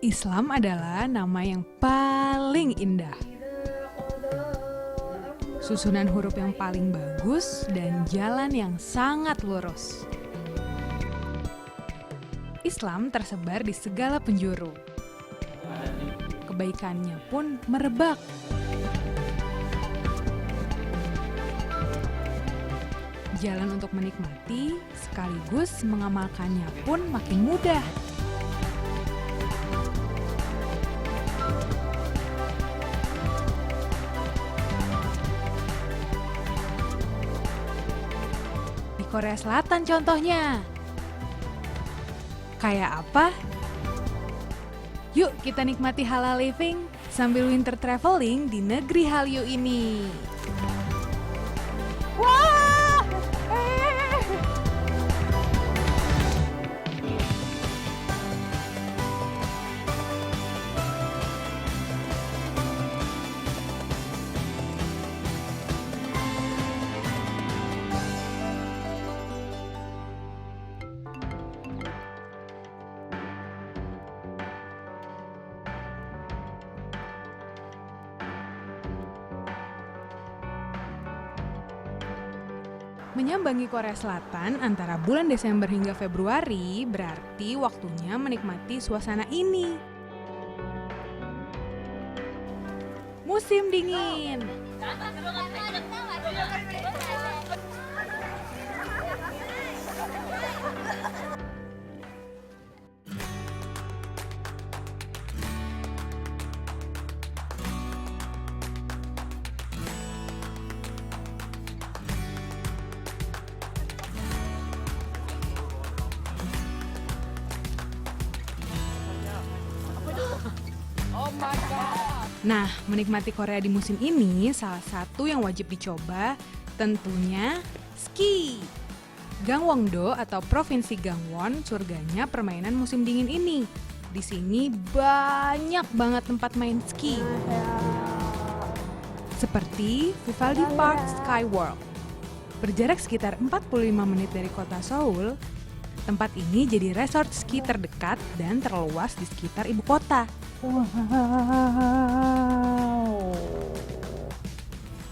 Islam adalah nama yang paling indah. Susunan huruf yang paling bagus dan jalan yang sangat lurus. Islam tersebar di segala penjuru. Kebaikannya pun merebak. Jalan untuk menikmati sekaligus mengamalkannya pun makin mudah. Di Korea Selatan contohnya. Kayak apa? Yuk kita nikmati halal living sambil winter traveling di negeri Hallyu ini. Wah! Menyambangi Korea Selatan antara bulan Desember hingga Februari berarti waktunya menikmati suasana ini. Musim dingin. Nah, menikmati Korea di musim ini salah satu yang wajib dicoba tentunya ski. Gangwon-do atau Provinsi Gangwon surganya permainan musim dingin ini. Di sini banyak banget tempat main ski. Seperti Vivaldi Park Sky World. Berjarak sekitar 45 menit dari kota Seoul, tempat ini jadi resort ski terdekat dan terluas di sekitar ibu kota. Wow,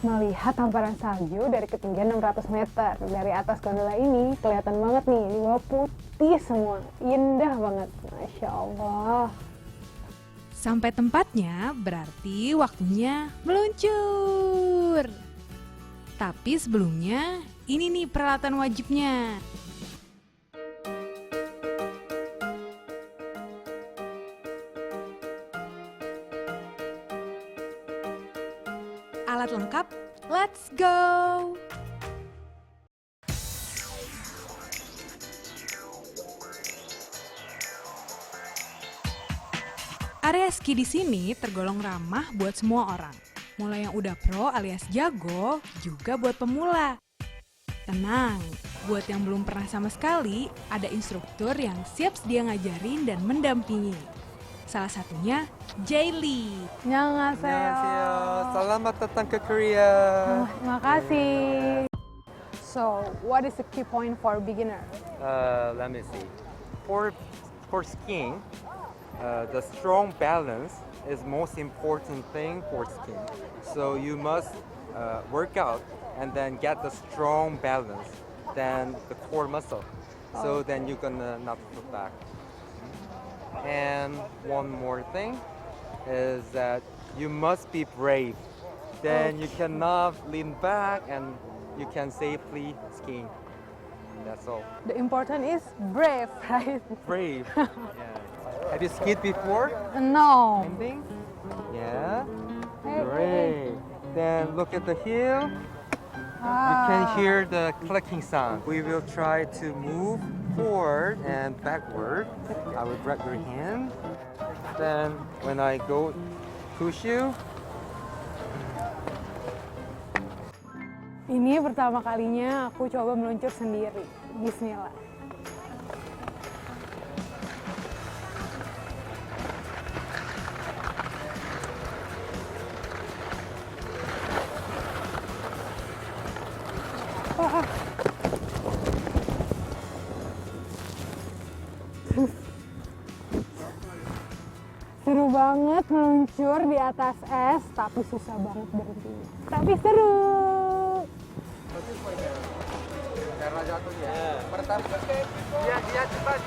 melihat hamparan salju dari ketinggian 600 meter. Dari atas gondola ini kelihatan banget nih, di bawah putih semua. Indah banget, Masya Allah. Sampai tempatnya berarti waktunya meluncur. Tapi sebelumnya, ini nih peralatan wajibnya. Alat lengkap, let's go! Area ski di sini tergolong ramah buat semua orang. Mulai yang udah pro alias jago, juga buat pemula. Tenang, buat yang belum pernah sama sekali, ada instruktur yang siap sedia ngajarin dan mendampingi. Salah satunya Jaylee. Annyeonghaseyo. Selamat datang ke Korea. Makasih. So, what is the key point for beginner? Let me see. For skiing, the strong balance is most important thing for skiing. So you must work out and then get the strong balance, then the core muscle. So then you can not put back. And one more thing is that you must be brave. Then you cannot lean back and you can safely ski. That's all. The important is brave, right? Brave. Yeah. Have you skied before? No. Landing? Yeah. Great. Then look at the hill. You can hear the clicking sound. We will try to move forward and backward. I will grab your hand. Then when I go push you. Ini pertama kalinya aku coba meluncur sendiri. Bismillah. banget meluncur di atas es, tapi susah banget berhentinya. Tapi seru. Karena jatuhnya. Pertama. Dia cepat.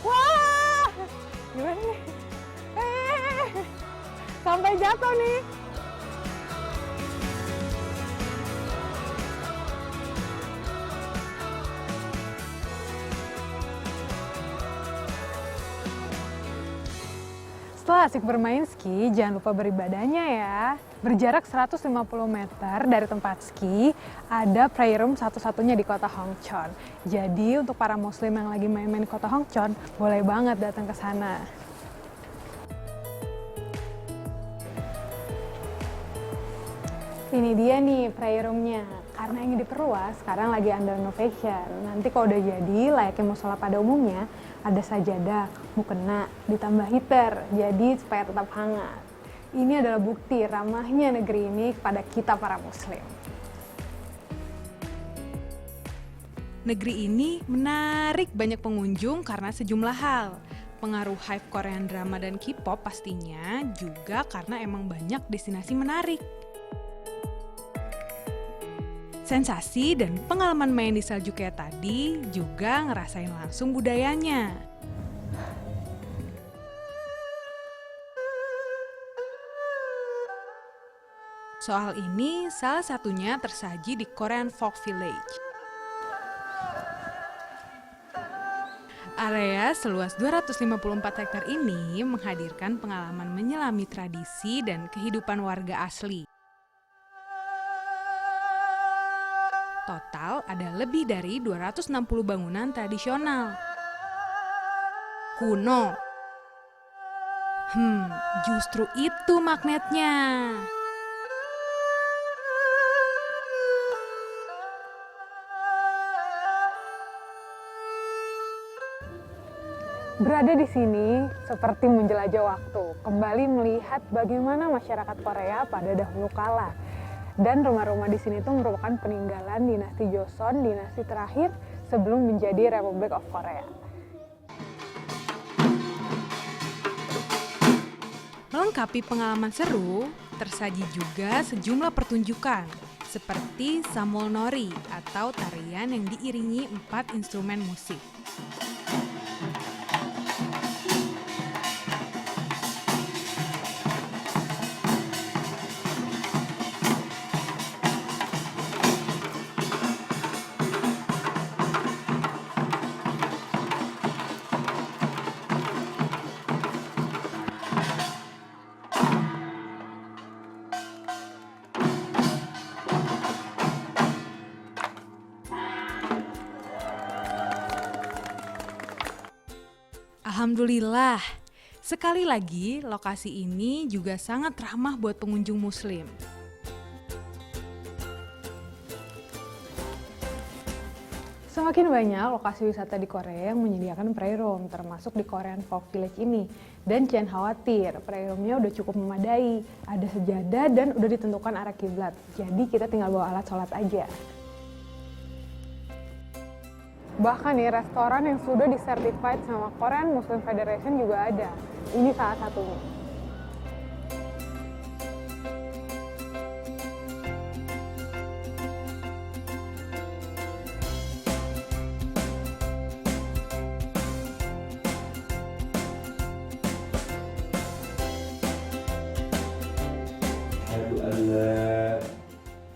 Wah, gimana nih? Sampai jatuh nih. Setelah asik bermain ski, jangan lupa beribadahnya ya. Berjarak 150 meter dari tempat ski, ada prayer room satu-satunya di kota Hongcheon. Jadi untuk para muslim yang lagi main-main di kota Hongcheon, boleh banget datang ke sana. Ini dia nih prayer room-nya. Karena yang diperluas sekarang lagi under renovation. Nanti kalau udah jadi, layaknya musola pada umumnya, ada sajadah, mukena, ditambah heater, jadi supaya tetap hangat. Ini adalah bukti ramahnya negeri ini kepada kita para muslim. Negeri ini menarik banyak pengunjung karena sejumlah hal. Pengaruh hype Korean drama dan K-pop pastinya, juga karena emang banyak destinasi menarik. Sensasi dan pengalaman main di salju kayak tadi juga ngerasain langsung budayanya. Soal ini salah satunya tersaji di Korean Folk Village. Area seluas 254 hektar ini menghadirkan pengalaman menyelami tradisi dan kehidupan warga asli. Total ada lebih dari 260 bangunan tradisional. Kuno. Justru itu magnetnya. Berada di sini seperti menjelajah waktu, kembali melihat bagaimana masyarakat Korea pada dahulu kala. Dan rumah-rumah di sini itu merupakan peninggalan dinasti Joseon, dinasti terakhir sebelum menjadi Republic of Korea. Melengkapi pengalaman seru, tersaji juga sejumlah pertunjukan seperti Samul Nori atau tarian yang diiringi 4 instrumen musik. Alhamdulillah, sekali lagi lokasi ini juga sangat ramah buat pengunjung muslim. Semakin banyak lokasi wisata di Korea yang menyediakan prayer room, termasuk di Korean Folk Village ini. Dan jangan khawatir, prayer room-nya udah cukup memadai, ada sejadah dan udah ditentukan arah kiblat. Jadi kita tinggal bawa alat sholat aja. Bahkan nih, restoran yang sudah disertified sama Korean Muslim Federation juga ada. Ini salah satunya.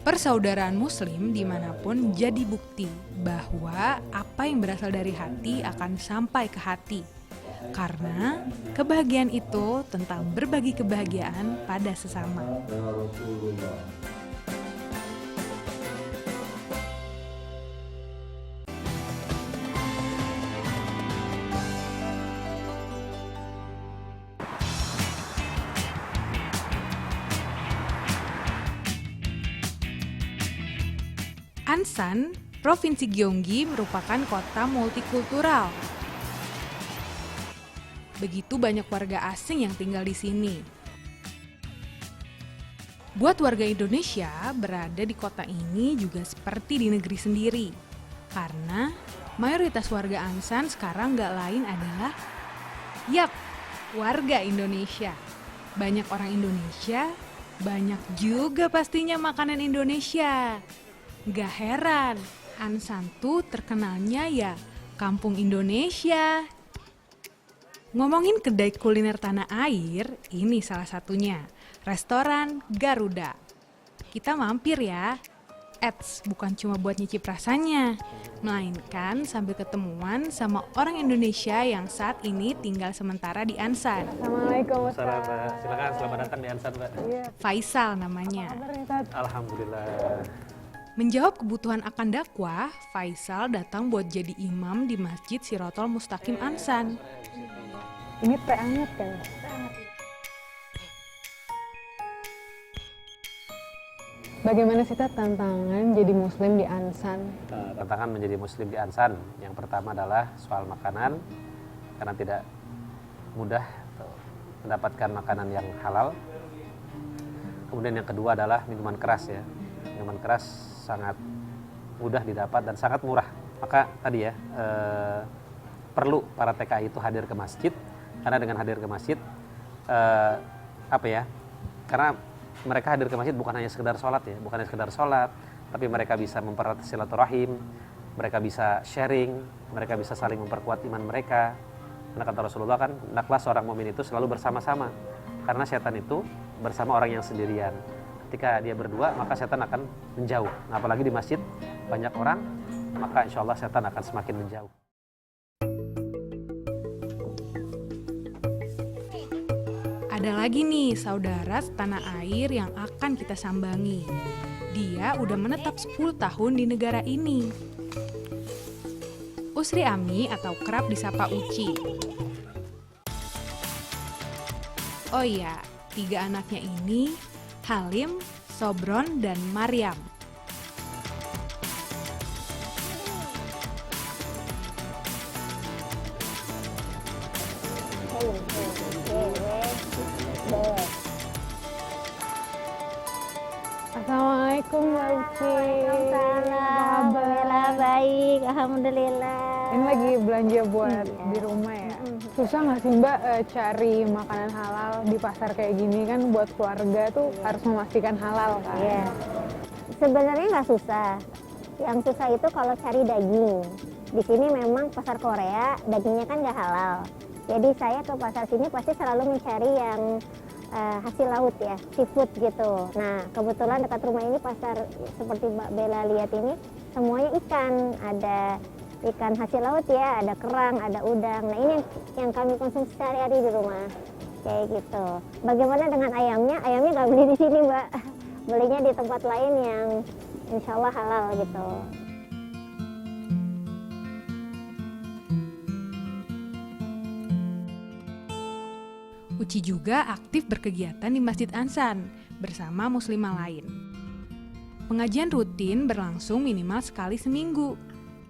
Persaudaraan muslim dimanapun jadi bukti bahwa apa yang berasal dari hati akan sampai ke hati. Karena kebahagiaan itu tentang berbagi kebahagiaan pada sesama. Ansan, Provinsi Gyeonggi merupakan kota multikultural. Begitu banyak warga asing yang tinggal di sini. Buat warga Indonesia, berada di kota ini juga seperti di negeri sendiri. Karena mayoritas warga Ansan sekarang nggak lain adalah Yap, warga Indonesia. Banyak orang Indonesia, banyak juga pastinya makanan Indonesia. Gak heran, Ansan tuh terkenalnya ya Kampung Indonesia. Ngomongin kedai kuliner tanah air, ini salah satunya, restoran Garuda. Kita mampir ya. Eits, bukan cuma buat nyicip rasanya, melainkan sambil ketemuan sama orang Indonesia yang saat ini tinggal sementara di Ansan. Assalamualaikum Ustaz. Mbak. Silakan, selamat datang di Ansan, Mbak. Iya, Faisal namanya. kabarnya Ustaz? Alhamdulillah. Menjawab kebutuhan akan dakwah, Faisal datang buat jadi imam di Masjid Sirotol Mustaqim Ansan. Ini teh anget kan? Bagaimana sih Tat tantangan jadi muslim di Ansan? Tantangan menjadi muslim di Ansan, yang pertama adalah soal makanan, karena tidak mudah mendapatkan makanan yang halal. Kemudian yang kedua adalah minuman keras ya. Minuman keras sangat mudah didapat dan sangat murah. Maka tadi ya, perlu para TKI itu hadir ke masjid, karena dengan hadir ke masjid, karena mereka hadir ke masjid bukan hanya sekedar sholat ya, bukan hanya sekedar sholat, tapi mereka bisa mempererat silaturahim, mereka bisa sharing, mereka bisa saling memperkuat iman mereka. Karena kata Rasulullah kan, hendaklah seorang mukmin itu selalu bersama-sama, karena setan itu bersama orang yang sendirian. Ketika dia berdua, maka setan akan menjauh. Nah, apalagi di masjid banyak orang, maka insya Allah setan akan semakin menjauh. Ada lagi nih saudara setanah air yang akan kita sambangi. Dia udah menetap 10 tahun di negara ini. Usri Ami atau kerap disapa Uci. Oh iya, 3 anaknya ini Halim, Sobron, dan Maryam. Assalamualaikum Mbak Uci. Alhamdulillah baik, alhamdulillah. Ini lagi belanja buat di rumah ya. Susah nggak sih Mbak cari makanan halal di pasar kayak gini kan buat keluarga tuh harus memastikan halal kan? Iya. Sebenarnya nggak susah. Yang susah itu kalau cari daging. Di sini memang pasar Korea dagingnya kan nggak halal. Jadi saya ke pasar sini pasti selalu mencari yang hasil laut ya, seafood gitu. Nah, kebetulan dekat rumah ini pasar seperti Mbak Bella lihat ini semuanya ikan, ada ikan hasil laut ya, ada kerang, ada udang. Nah, ini yang kami konsumsi sehari-hari di rumah. Kayak gitu. Bagaimana dengan ayamnya? Ayamnya nggak beli di sini, Mbak. Belinya di tempat lain yang insya Allah halal gitu. Uci juga aktif berkegiatan di Masjid Ansan bersama muslimah lain. Pengajian rutin berlangsung minimal sekali seminggu.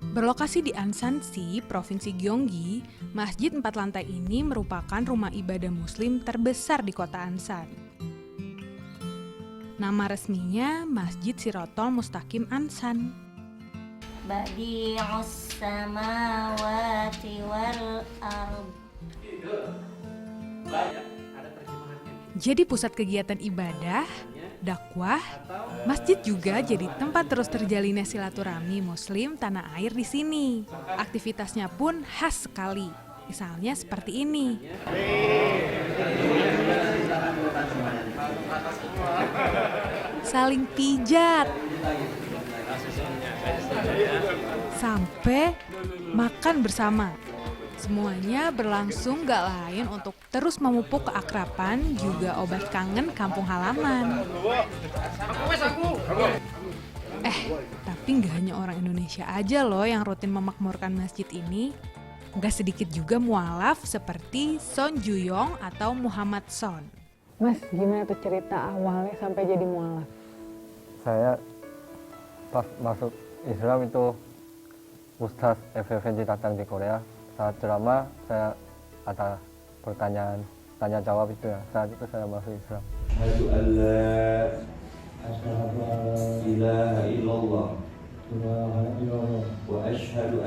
Berlokasi di Ansansi, Provinsi Gyeonggi, Masjid 4 lantai ini merupakan rumah ibadah muslim terbesar di kota Ansan. Nama resminya Masjid Sirotol Mustaqim Ansan. Badi'us samawati wal ardh. Jadi pusat kegiatan ibadah, dakwah, masjid juga jadi tempat terus terjalinnya silaturahmi muslim tanah air di sini. Aktivitasnya pun khas sekali. Misalnya seperti ini. Saling pijat. Sampai makan bersama. Semuanya berlangsung gak lain untuk terus memupuk keakraban juga obat kangen kampung halaman. Tapi gak hanya orang Indonesia aja loh yang rutin memakmurkan masjid ini. Gak sedikit juga mualaf seperti Son Juyong atau Muhammad Son. Mas, gimana tuh cerita awalnya sampai jadi mualaf? Saya pas masuk Islam itu Ustadz Effendi datang di Korea. Saat ceramah saya ada pertanyaan tanya jawab itu ya. Saat itu saya masuk Islam. Asyhadu an la ilaha illallah wa asyhadu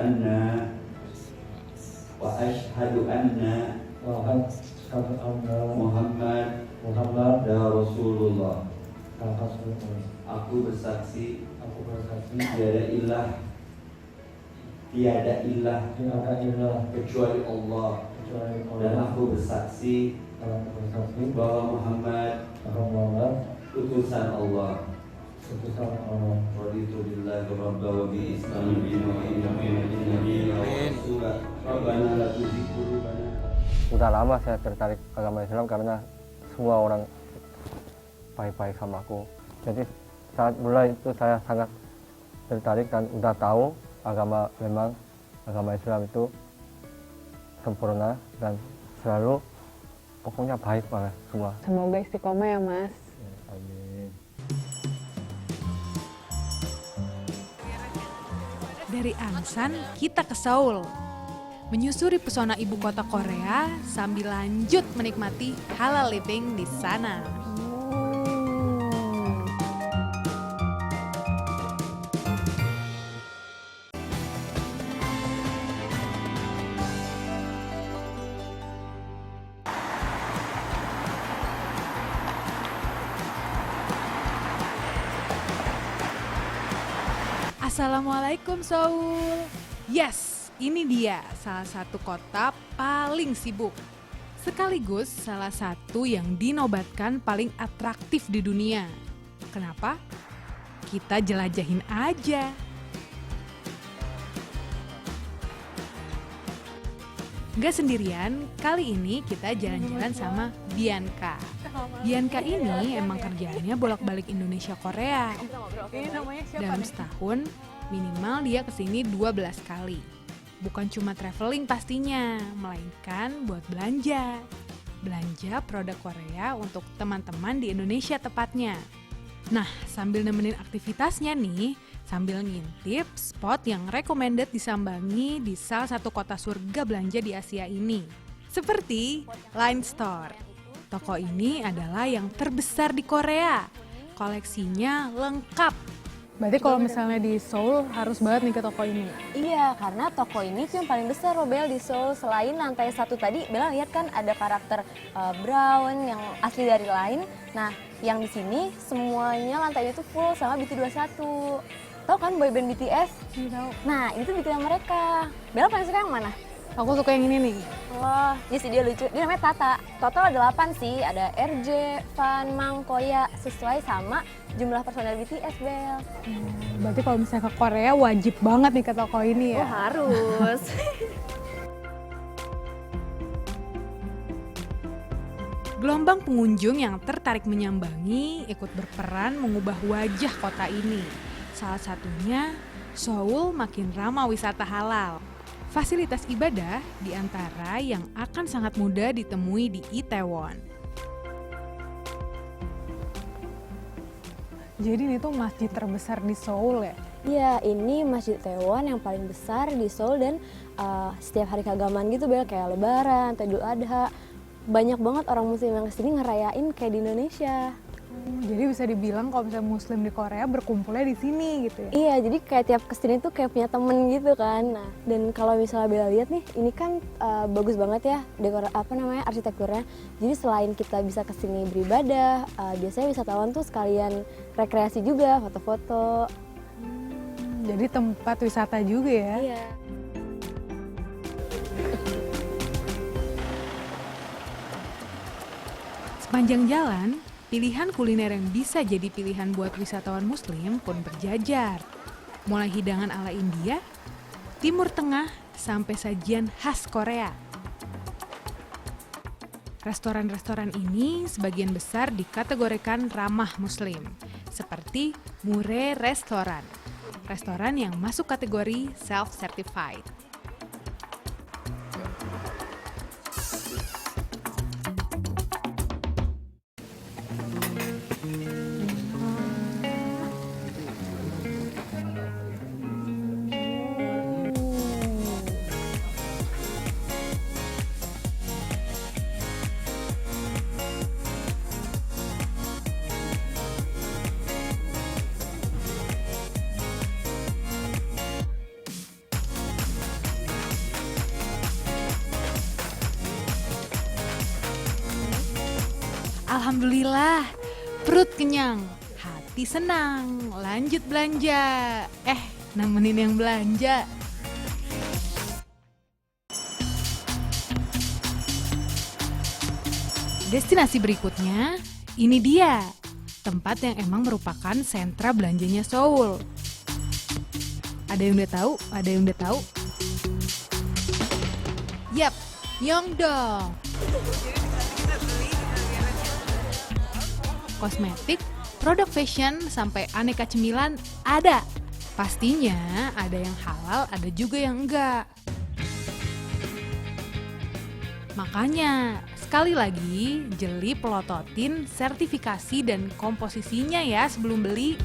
anna Muhammad dan Rasulullah. Aku bersaksi tiada ilah kecuali Allah, dan aku bersaksi bahwa Muhammad utusan Allah. Raditu billahi rabba wa bi islami dina wa inna nabiyina wa rasulah. Rabbana la tuzigh qulubana. Udah lama saya tertarik agama Islam karena semua orang baik-baik sama aku. Jadi saat mulai itu saya sangat tertarik dan udah tahu memang agama Islam itu sempurna dan selalu pokoknya baik banget semua. Semoga istiqomah ya Mas. Amin. Dari Ansan, kita ke Seoul. Menyusuri pesona ibu kota Korea sambil lanjut menikmati halal living di sana. Assalamualaikum Seoul. Yes, ini dia salah satu kota paling sibuk. Sekaligus salah satu yang dinobatkan paling atraktif di dunia. Kenapa? Kita jelajahin aja. Nggak sendirian, kali ini kita jalan-jalan sama Bianca. Bianca ini emang kerjaannya bolak-balik Indonesia Korea. Dalam setahun, minimal dia kesini 12 kali. Bukan cuma traveling pastinya, melainkan buat belanja. Belanja produk Korea untuk teman-teman di Indonesia tepatnya. Nah, sambil nemenin aktivitasnya nih, sambil ngintip spot yang recommended disambangi di salah satu kota surga belanja di Asia ini. Seperti Line Store. Toko ini adalah yang terbesar di Korea. Koleksinya lengkap. Berarti kalau misalnya di Seoul harus banget nih ke toko ini. Iya, karena toko ini tuh yang paling besar loh Bel di Seoul. Selain lantai 1 tadi, Bella lihat kan ada karakter Brown yang asli dari Line. Nah, yang di sini semuanya lantainya tuh full sama BT21. Tahu kan boyband BTS? Tahu. Nah, itu bikinan mereka. Bella paling suka yang mana? Aku suka yang ini nih. Wah, iya sih dia lucu. Dia namanya Tata. Total ada 8 sih. Ada RJ, Fan, Mang, Koya. Sesuai sama jumlah personel BTS, Bel. Berarti kalau misalnya ke Korea wajib banget nih ke toko ini ya. Oh, harus. Gelombang pengunjung yang tertarik menyambangi ikut berperan mengubah wajah kota ini. Salah satunya, Seoul makin ramah wisata halal. Fasilitas ibadah di antara yang akan sangat mudah ditemui di Itaewon. Jadi ini tuh masjid terbesar di Seoul ya? Iya, ini Masjid Itaewon yang paling besar di Seoul dan setiap hari keagamaan gitu Bel, kayak Lebaran, atau Idul Adha. Banyak banget orang muslim yang kesini ngerayain kayak di Indonesia. Jadi bisa dibilang kalau misalnya muslim di Korea berkumpulnya di sini gitu ya? Iya, jadi kayak tiap kesini tuh kayak punya temen gitu kan. Nah, dan kalau misalnya Bella lihat nih, ini kan bagus banget ya arsitekturnya. Jadi selain kita bisa kesini beribadah, biasanya wisatawan tuh sekalian rekreasi juga, foto-foto. Jadi tempat wisata juga ya? Iya. Sepanjang jalan, pilihan kuliner yang bisa jadi pilihan buat wisatawan muslim pun berjajar. Mulai hidangan ala India, Timur Tengah, sampai sajian khas Korea. Restoran-restoran ini sebagian besar dikategorikan ramah muslim, seperti Mure Restoran, restoran yang masuk kategori self-certified. Alhamdulillah, perut kenyang, hati senang, lanjut belanja. Nemenin yang belanja. Destinasi berikutnya, ini dia, tempat yang emang merupakan sentra belanjanya Seoul. Ada yang udah tahu? Ada yang udah tahu? Yap, Myeongdong. Kosmetik, produk fashion, sampai aneka cemilan ada. Pastinya ada yang halal, ada juga yang enggak. Makanya, sekali lagi, jeli pelototin sertifikasi dan komposisinya ya sebelum beli.